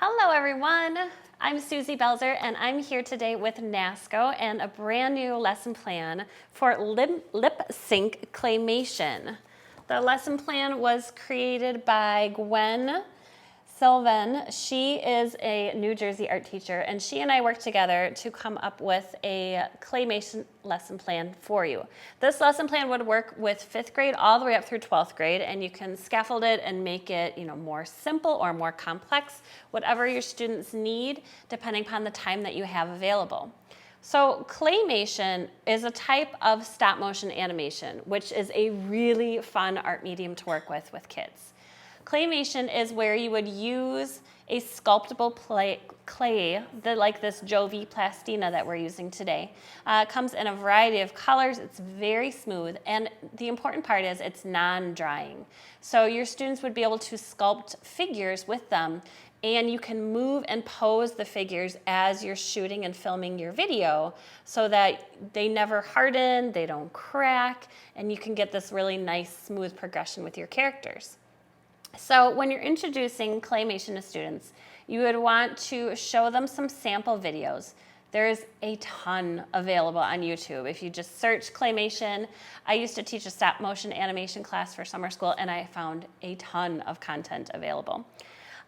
Hello everyone, I'm Susie Belzer and I'm here today with Nasco and a brand new lesson plan for lip sync claymation. The lesson plan was created by Gwen Sylvan. She is a New Jersey art teacher and she and I worked together to come up with a claymation lesson plan for you. This lesson plan would work with 5th grade all the way up through 12th grade, and you can scaffold it and make it, more simple or more complex, whatever your students need, depending upon the time that you have available. So claymation is a type of stop motion animation, which is a really fun art medium to work with kids. Claymation is where you would use a sculptable clay, like this Jovi Plastina that we're using today. It comes in a variety of colors. It's very smooth, and the important part is it's non-drying. So your students would be able to sculpt figures with them, and you can move and pose the figures as you're shooting and filming your video so that they never harden, they don't crack, and you can get this really nice smooth progression with your characters. So when you're introducing claymation to students, you would want to show them some sample videos. There's a ton available on YouTube. If you just search claymation, I used to teach a stop motion animation class for summer school and I found a ton of content available.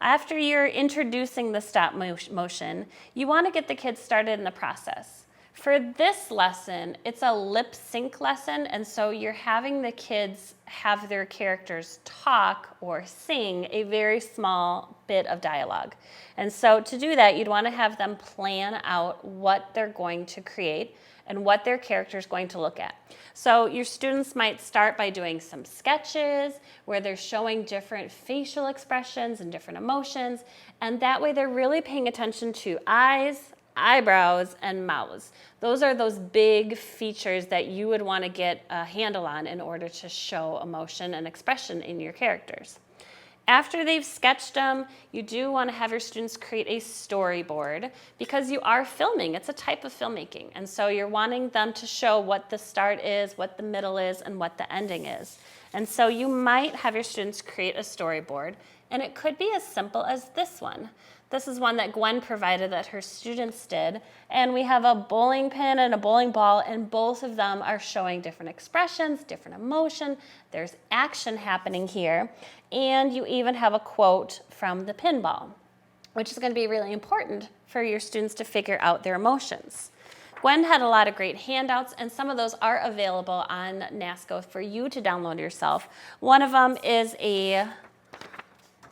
After you're introducing the stop motion, you want to get the kids started in the process. For this lesson, it's a lip sync lesson, and so you're having the kids have their characters talk or sing a very small bit of dialogue. And so to do that, you'd want to have them plan out what they're going to create and what their character is going to look at. So your students might start by doing some sketches where they're showing different facial expressions and different emotions, and that way they're really paying attention to eyes, eyebrows, and mouths. Those are those big features that you would want to get a handle on in order to show emotion and expression in your characters. After they've sketched them, you do want to have your students create a storyboard because you are filming. It's a type of filmmaking. And so you're wanting them to show what the start is, what the middle is, and what the ending is. And so you might have your students create a storyboard, and it could be as simple as this one. This is one that Gwen provided that her students did, and we have a bowling pin and a bowling ball, and both of them are showing different expressions, different emotion. There's action happening here, and you even have a quote from the pinball, which is going to be really important for your students to figure out their emotions. Gwen had a lot of great handouts, and some of those are available on Nasco for you to download yourself. One of them is a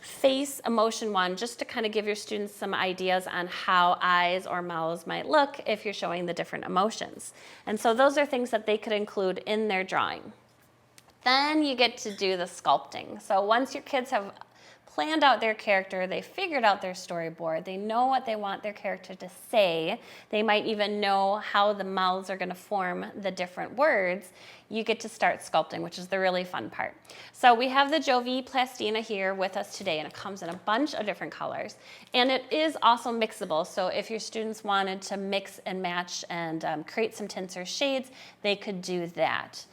face emotion one, just to kind of give your students some ideas on how eyes or mouths might look if you're showing the different emotions. And so those are things that they could include in their drawing. Then you get to do the sculpting. So once your kids have planned out their character, they figured out their storyboard, they know what they want their character to say, they might even know how the mouths are going to form the different words, you get to start sculpting, which is the really fun part. So we have the Jovi Plastina here with us today, and it comes in a bunch of different colors. And it is also mixable, so if your students wanted to mix and match and create some tints or shades, they could do that.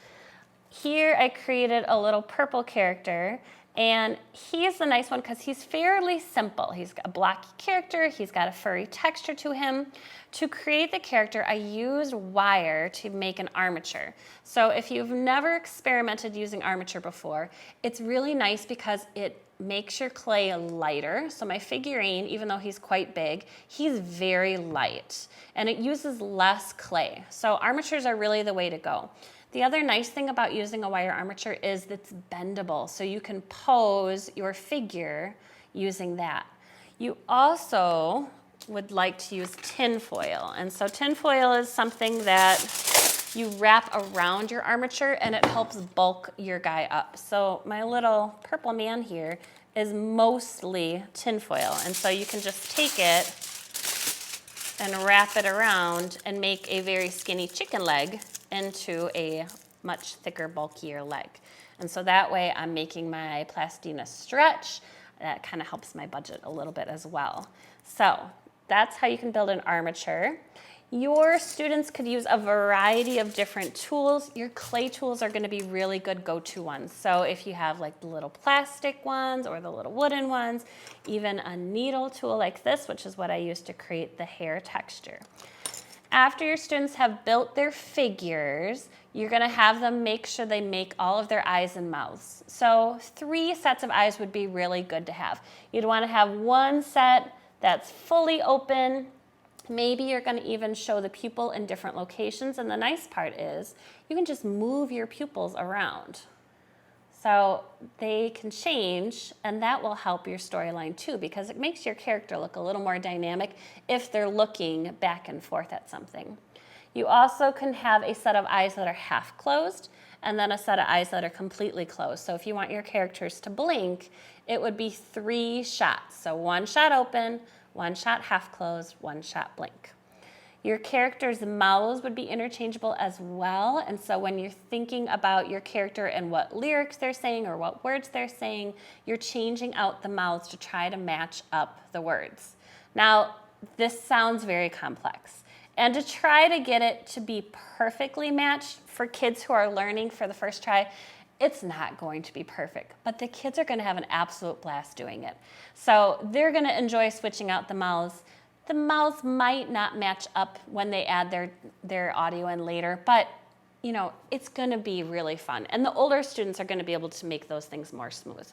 Here I created a little purple character, and he's the nice one because he's fairly simple. He's got a blocky character, he's got a furry texture to him. To create the character, I used wire to make an armature. So if you've never experimented using armature before, it's really nice because it makes your clay lighter. So my figurine, even though he's quite big, he's very light, and it uses less clay. So armatures are really the way to go. The other nice thing about using a wire armature is that it's bendable, so you can pose your figure using that. You also would like to use tin foil, and so tin foil is something that you wrap around your armature and it helps bulk your guy up. So my little purple man here is mostly tin foil, and so you can just take it and wrap it around and make a very skinny chicken leg into a much thicker, bulkier leg. And so that way I'm making my plastina stretch. That kind of helps my budget a little bit as well. So that's how you can build an armature. Your students could use a variety of different tools. Your clay tools are going to be really good go-to ones. So if you have like the little plastic ones or the little wooden ones, even a needle tool like this, which is what I use to create the hair texture. After your students have built their figures, you're going to have them make sure they make all of their eyes and mouths. So 3 sets of eyes would be really good to have. You'd want to have one set that's fully open. Maybe you're going to even show the pupil in different locations. And the nice part is you can just move your pupils around. So they can change, and that will help your storyline too, because it makes your character look a little more dynamic if they're looking back and forth at something. You also can have a set of eyes that are half closed and then a set of eyes that are completely closed. So if you want your characters to blink, it would be 3 shots. So 1 shot open, 1 shot half closed, 1 shot blink. Your characters' mouths would be interchangeable as well. And so when you're thinking about your character and what lyrics they're saying or what words they're saying, you're changing out the mouths to try to match up the words. Now, this sounds very complex. And to try to get it to be perfectly matched for kids who are learning for the first try, it's not going to be perfect, but the kids are going to have an absolute blast doing it. So they're going to enjoy switching out the mouths. The mouths might not match up when they add their audio in later, but you know, it's going to be really fun. And the older students are going to be able to make those things more smooth.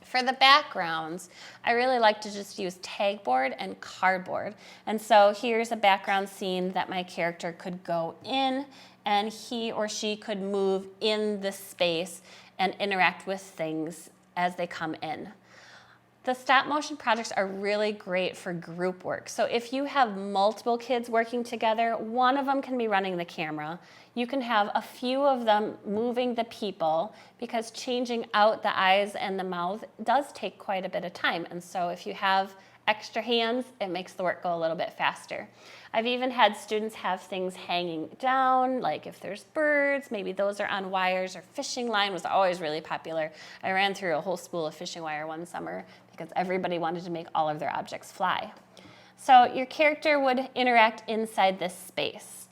For the backgrounds, I really like to just use tagboard and cardboard. And so here's a background scene that my character could go in, and he or she could move in the space and interact with things as they come in. The stop motion projects are really great for group work. So if you have multiple kids working together, one of them can be running the camera. You can have a few of them moving the people, because changing out the eyes and the mouth does take quite a bit of time. And so if you have extra hands, it makes the work go a little bit faster. I've even had students have things hanging down, like if there's birds, maybe those are on wires, or fishing line was always really popular. I ran through a whole spool of fishing wire one summer because everybody wanted to make all of their objects fly. So your character would interact inside this space.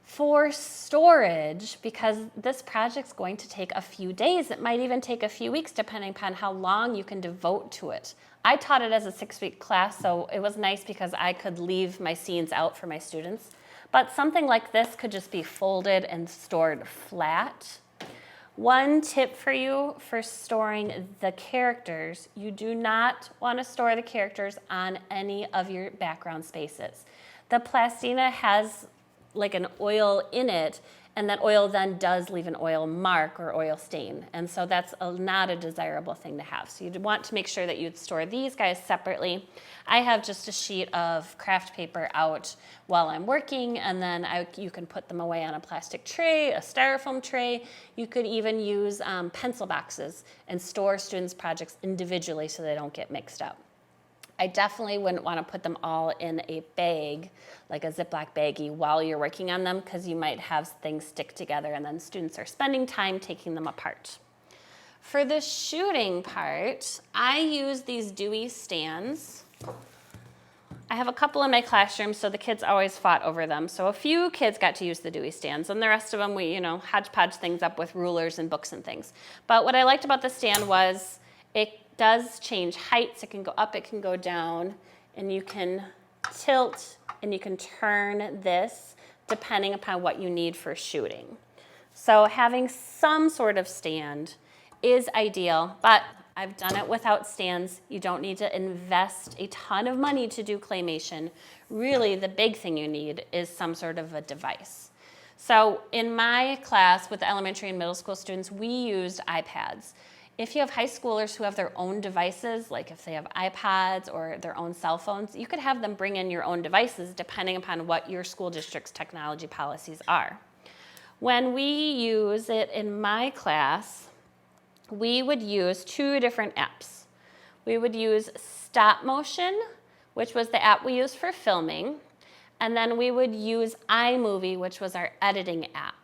For storage, because this project's going to take a few days, it might even take a few weeks depending upon how long you can devote to it. I taught it as a 6-week class, so it was nice because I could leave my scenes out for my students. But something like this could just be folded and stored flat. One tip for you for storing the characters: you do not want to store the characters on any of your background spaces. The plastina has like an oil in it, and that oil then does leave an oil mark or oil stain. And so that's not a desirable thing to have. So you'd want to make sure that you'd store these guys separately. I have just a sheet of craft paper out while I'm working, and then you can put them away on a plastic tray, a styrofoam tray. You could even use pencil boxes and store students' projects individually so they don't get mixed up. I definitely wouldn't want to put them all in a bag, like a Ziploc baggie, while you're working on them, because you might have things stick together and then students are spending time taking them apart. For the shooting part, I use these Dewey stands. I have a couple in my classroom, so the kids always fought over them. So a few kids got to use the Dewey stands, and the rest of them we, hodgepodge things up with rulers and books and things. But what I liked about the stand was it does change heights. It can go up, it can go down, and you can tilt and you can turn this depending upon what you need for shooting. So having some sort of stand is ideal, but I've done it without stands. You don't need to invest a ton of money to do claymation. Really, the big thing you need is some sort of a device. So in my class with elementary and middle school students, we used iPads. If you have high schoolers who have their own devices, like if they have iPads or their own cell phones, you could have them bring in your own devices depending upon what your school district's technology policies are. When we use it in my class, we would use 2 different apps. We would use Stop Motion, which was the app we used for filming, and then we would use iMovie, which was our editing app.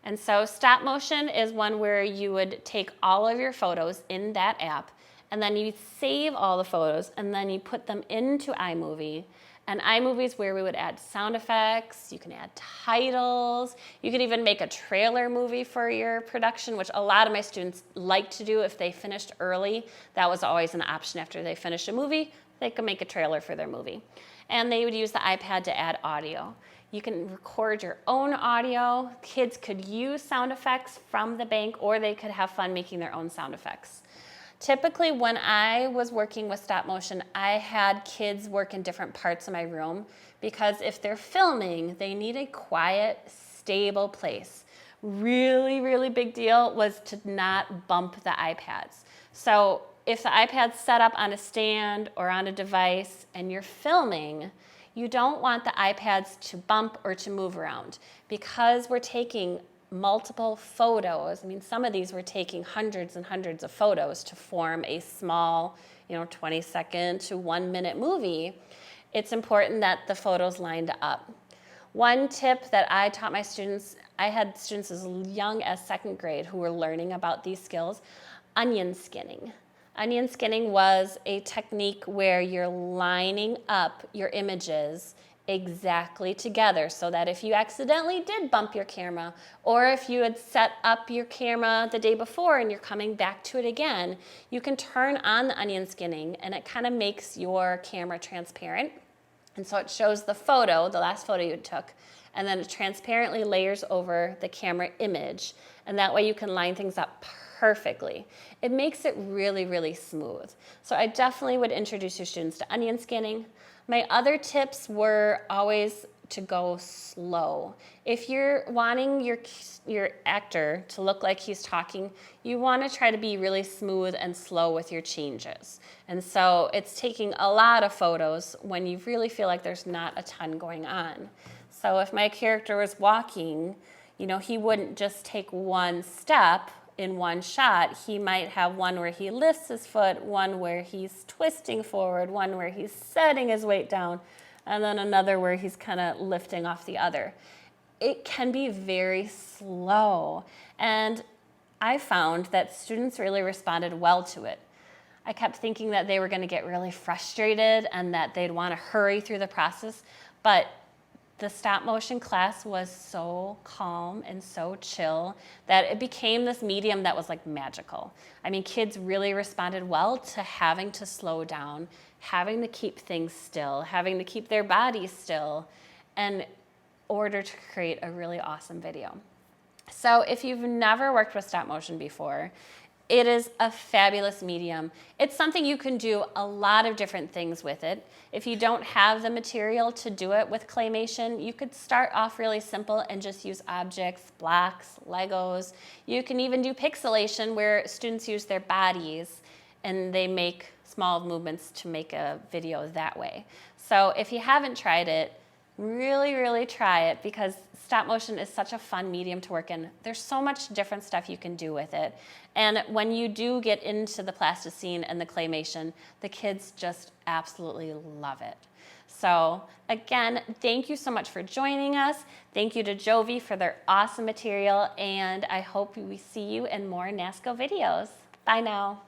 And so Stop Motion is one where you would take all of your photos in that app, and then you save all the photos, and then you put them into iMovie, and iMovies where we would add sound effects, you can add titles, you could even make a trailer movie for your production, which a lot of my students like to do if they finished early. That was always an option after they finished a movie, they could make a trailer for their movie. And they would use the iPad to add audio. You can record your own audio. Kids could use sound effects from the bank, or they could have fun making their own sound effects. Typically, when I was working with stop motion, I had kids work in different parts of my room because if they're filming, they need a quiet, stable place. Really, really big deal was to not bump the iPads. So if the iPad's set up on a stand or on a device and you're filming, you don't want the iPads to bump or to move around because we're taking multiple photos. I mean, some of these were taking hundreds and hundreds of photos to form a small, 20-second to 1-minute movie. It's important that the photos lined up. One tip that I taught my students, I had students as young as 2nd grade who were learning about these skills, onion skinning. Onion skinning was a technique where you're lining up your images exactly together so that if you accidentally did bump your camera, or if you had set up your camera the day before and you're coming back to it again, you can turn on the onion skinning and it kind of makes your camera transparent. And so it shows the photo, the last photo you took, and then it transparently layers over the camera image. And that way you can line things up perfectly. It makes it really, really smooth. So I definitely would introduce your students to onion skinning. My other tips were always to go slow. If you're wanting your actor to look like he's talking, you want to try to be really smooth and slow with your changes. And so it's taking a lot of photos when you really feel like there's not a ton going on. So if my character was walking, he wouldn't just take one step in one shot. He might have one where he lifts his foot, one where he's twisting forward, one where he's setting his weight down, and then another where he's kind of lifting off the other. It can be very slow, and I found that students really responded well to it. I kept thinking that they were going to get really frustrated and that they'd want to hurry through the process, but the stop motion class was so calm and so chill that it became this medium that was like magical. I mean, kids really responded well to having to slow down, having to keep things still, having to keep their bodies still in order to create a really awesome video. So if you've never worked with stop motion before, it is a fabulous medium. It's something you can do a lot of different things with it. If you don't have the material to do it with Claymation, you could start off really simple and just use objects, blocks, Legos. You can even do pixelation where students use their bodies and they make small movements to make a video that way. So if you haven't tried it, really, really try it because stop motion is such a fun medium to work in. There's so much different stuff you can do with it. And when you do get into the plasticine and the Claymation, the kids just absolutely love it. So again, thank you so much for joining us. Thank you to Jovi for their awesome material, and I hope we see you in more Nasco videos. Bye now.